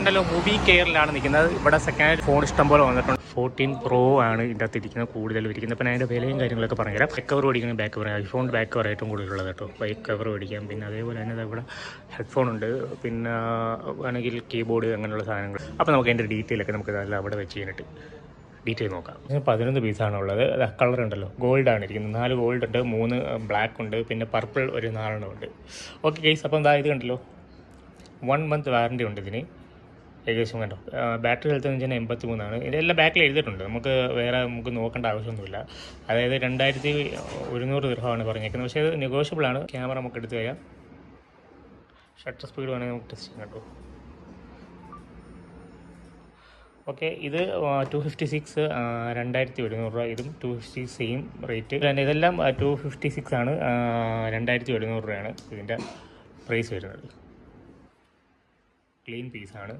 കണ്ടല്ലോ മൂവി കെയറിലാണ് നിൽക്കുന്നത്. ഇവിടെ സെക്കൻഡ് ഫോൺ ഇഷ്ടംപോലെ വന്നിട്ടുണ്ട്. 14 Pro ആണ് ഇതിൻ്റെ അകത്ത് ഇരിക്കുന്നത്, കൂടുതലും ഇരിക്കുന്നത്. അപ്പം അതിൻ്റെ വിലയും കാര്യങ്ങളൊക്കെ പറഞ്ഞുതരാം. ബാക്ക് കവർ മേടിക്കണം, back cover iPhone back cover ഏറ്റവും കൂടുതലുള്ളത് കേട്ടോ. ബാക്ക് കവർ മേടിക്കാം. പിന്നെ അതേപോലെ തന്നെ ഇവിടെ ഹെഡ്ഫോൺ ഉണ്ട്, പിന്നെ വേണമെങ്കിൽ കീബോർഡ് അങ്ങനെയുള്ള സാധനങ്ങൾ. അപ്പോൾ നമുക്ക് അതിൻ്റെ ഡീറ്റെയിലൊക്കെ നമുക്ക് ഇതെല്ലാം അവിടെ വെച്ച് കഴിഞ്ഞിട്ട് ഡീറ്റെയിൽ നോക്കാം. 11 പീസാണുള്ളത്. കളർ ഉണ്ടല്ലോ, ഗോൾഡാണ് ഇരിക്കുന്നത്. 4 ഗോൾഡ് ഉണ്ട്, 3 ബ്ലാക്ക് ഉണ്ട്, പിന്നെ പർപ്പിൾ ഒരു 4 ഉണ്ട്. ഓക്കെ ഗൈസ്, അപ്പം എന്താ ഇത് കണ്ടല്ലോ, 1 മന്ത് വാറൻറ്റി ഉണ്ട് ഇതിന് ഏകദേശം. കണ്ടോ, ബാറ്ററി ഹെൽത്ത് എന്ന് വെച്ചാൽ 83 ഇതെല്ലാം ബാക്കിൽ എഴുതിയിട്ടുണ്ട്. നമുക്ക് നോക്കേണ്ട ആവശ്യമൊന്നുമില്ല. അതായത് 2100 ദിർഹമാണ് പറഞ്ഞേക്കുന്നത്. പക്ഷേ ഇത് നെഗോഷ്യബിൾ ആണ്. ക്യാമറ നമുക്ക് എടുത്ത് വരാം. ഷട്ടർ സ്പീഡ് വേണമെങ്കിൽ നമുക്ക് ടെസ്റ്റ് ചെയ്യാം കേട്ടോ. ഓക്കെ, ഇത് 256 2100 രൂപ. ഇതും 250 സെയിം റേറ്റ്. ഇതെല്ലാം 256 ആണ്, 2100 രൂപയാണ് ഇതിൻ്റെ പ്രൈസ് വരുന്നത്. ക്ലീൻ പീസാണ്.